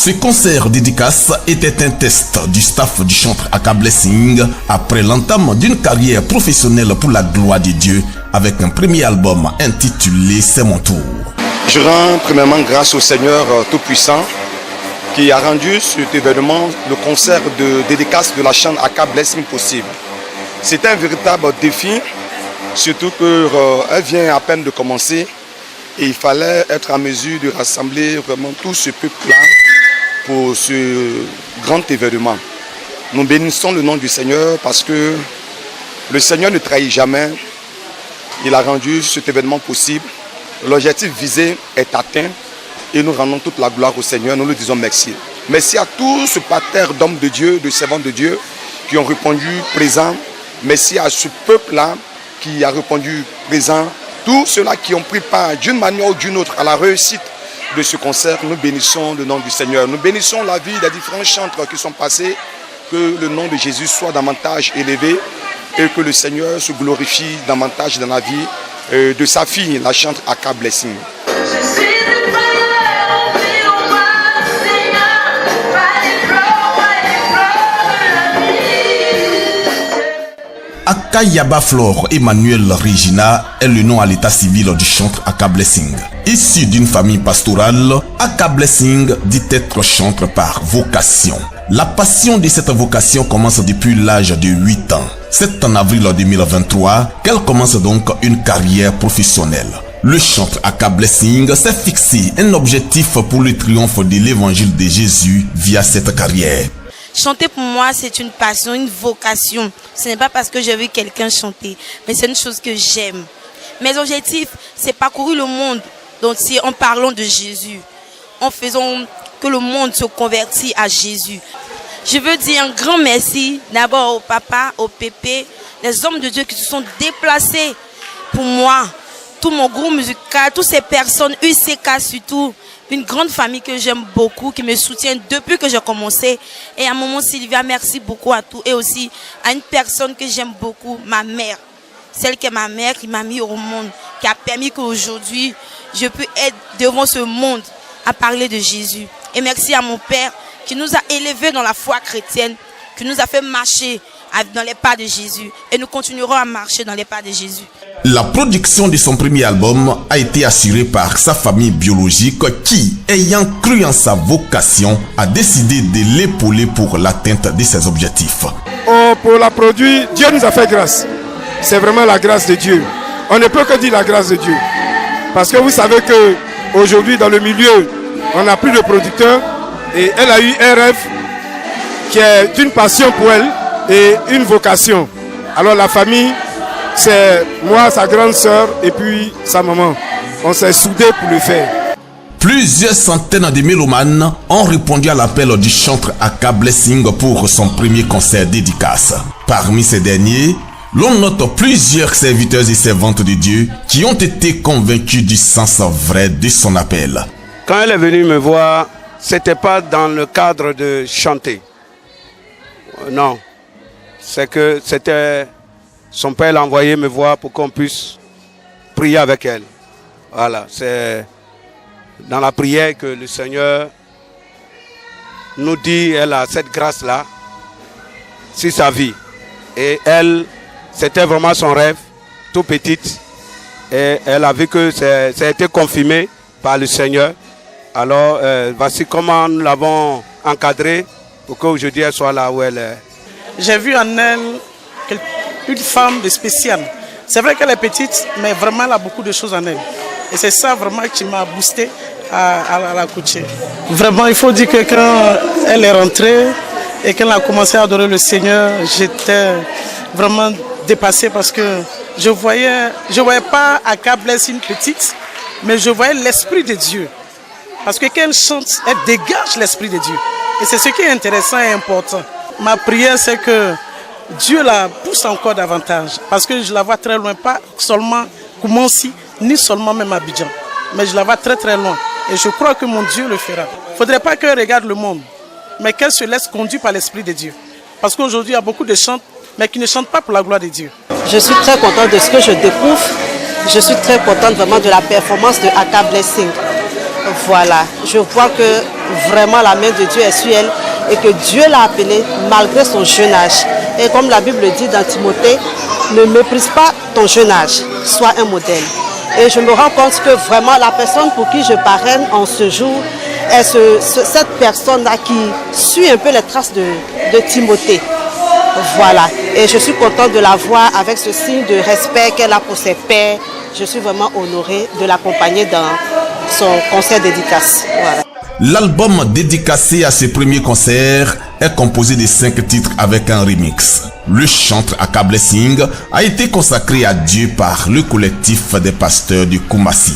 Ce concert dédicace était un test du staff du chantre Aka Blessing après l'entame d'une carrière professionnelle pour la gloire de Dieu avec un premier album intitulé C'est mon tour. Je rends premièrement grâce au Seigneur Tout-Puissant qui a rendu cet événement, le concert de dédicace de la chantre Aka Blessing possible. C'était un véritable défi, surtout qu'elle vient à peine de commencer et il fallait être en mesure de rassembler vraiment tout ce peuple-là pour ce grand événement. Nous bénissons le nom du Seigneur parce que le Seigneur ne trahit jamais. Il a rendu cet événement possible. L'objectif visé est atteint et nous rendons toute la gloire au Seigneur. Nous lui disons merci. Merci à tout ce parterre d'hommes de Dieu, de servants de Dieu qui ont répondu présent. Merci à ce peuple-là qui a répondu présent. Tous ceux-là qui ont pris part d'une manière ou d'une autre à la réussite de ce concert, nous bénissons le nom du Seigneur. Nous bénissons la vie des différents chantres qui sont passés. Que le nom de Jésus soit davantage élevé et que le Seigneur se glorifie davantage dans la vie de sa fille, la chantre Aka Blessing. Aka Yaba Flore Emmanuel Regina est le nom à l'état civil du chantre Aka Blessing. Issu d'une famille pastorale, Aka Blessing dit être chantre par vocation. La passion de cette vocation commence depuis l'âge de 8 ans. C'est en avril 2023 qu'elle commence donc une carrière professionnelle. Le chantre Aka Blessing s'est fixé un objectif pour le triomphe de l'évangile de Jésus via cette carrière. Chanter pour moi, c'est une passion, une vocation. Ce n'est pas parce que j'ai vu quelqu'un chanter, mais c'est une chose que j'aime. Mes objectifs, c'est parcourir le monde donc, en parlant de Jésus, en faisant que le monde se convertisse à Jésus. Je veux dire un grand merci d'abord au papa, au pépé, les hommes de Dieu qui se sont déplacés pour moi, tout mon groupe musical, toutes ces personnes, UCK surtout, une grande famille que j'aime beaucoup, qui me soutient depuis que j'ai commencé. Et à maman Sylvia, merci beaucoup à tout. Et aussi à une personne que j'aime beaucoup, ma mère. Celle qui est ma mère, qui m'a mis au monde, qui a permis qu'aujourd'hui, je peux être devant ce monde à parler de Jésus. Et merci à mon père qui nous a élevés dans la foi chrétienne, qui nous a fait marcher dans les pas de Jésus. Et nous continuerons à marcher dans les pas de Jésus. La production de son premier album a été assurée par sa famille biologique qui, ayant cru en sa vocation, a décidé de l'épauler pour l'atteinte de ses objectifs. Pour la produire, Dieu nous a fait grâce. C'est vraiment la grâce de Dieu. On ne peut que dire la grâce de Dieu. Parce que vous savez qu'aujourd'hui, dans le milieu, on n'a plus de producteurs. Et elle a eu un rêve qui est une passion pour elle et une vocation. Alors la famille, c'est moi, sa grande sœur et puis sa maman. On s'est soudés pour le faire. Plusieurs centaines de mélomanes ont répondu à l'appel du chantre Aka Blessing pour son premier concert dédicace. Parmi ces derniers, l'on note plusieurs serviteurs et servantes de Dieu qui ont été convaincus du sens vrai de son appel. Quand elle est venue me voir, c'était pas dans le cadre de chanter. Non, c'est que c'était son père l'a envoyé me voir pour qu'on puisse prier avec elle. Voilà, c'est dans la prière que le Seigneur nous dit, elle a cette grâce-là sur sa vie. Et elle, c'était vraiment son rêve, tout petite. Et elle a vu que ça a été confirmé par le Seigneur. Alors, voici comment nous l'avons encadrée pour qu'aujourd'hui elle soit là où elle est. J'ai vu en elle une femme de spéciale. C'est vrai qu'elle est petite, mais vraiment elle a beaucoup de choses en elle. Et c'est ça vraiment qui m'a boosté à la coacher. Vraiment, il faut dire que quand elle est rentrée et qu'elle a commencé à adorer le Seigneur, j'étais vraiment dépassé parce que je voyais pas Aka Blessing petite, mais je voyais l'Esprit de Dieu. Parce que quand elle chante, elle dégage l'Esprit de Dieu. Et c'est ce qui est intéressant et important. Ma prière, c'est que Dieu la pousse encore davantage. Parce que je la vois très loin, pas seulement Koumansi, ni seulement même Abidjan. Mais je la vois très très loin. Et je crois que mon Dieu le fera. Il ne faudrait pas qu'elle regarde le monde, mais qu'elle se laisse conduire par l'Esprit de Dieu. Parce qu'aujourd'hui, il y a beaucoup de chants, mais qui ne chantent pas pour la gloire de Dieu. Je suis très contente de ce que je découvre. Je suis très contente vraiment de la performance de Aka Blessing. Voilà, je vois que vraiment la main de Dieu est sur elle et que Dieu l'a appelée malgré son jeune âge. Et comme la Bible dit dans Timothée, ne méprise pas ton jeune âge, sois un modèle. Et je me rends compte que vraiment la personne pour qui je parraine en ce jour est cette personne-là qui suit un peu les traces de Timothée. Voilà, et je suis contente de la voir avec ce signe de respect qu'elle a pour ses pairs. Je suis vraiment honorée de l'accompagner dans son concert dédicace. Voilà. L'album dédicacé à ses premiers concerts est composé de 5 titres avec un remix. Le chantre Aka Blessing a été consacré à Dieu par le collectif des pasteurs du Koumassi.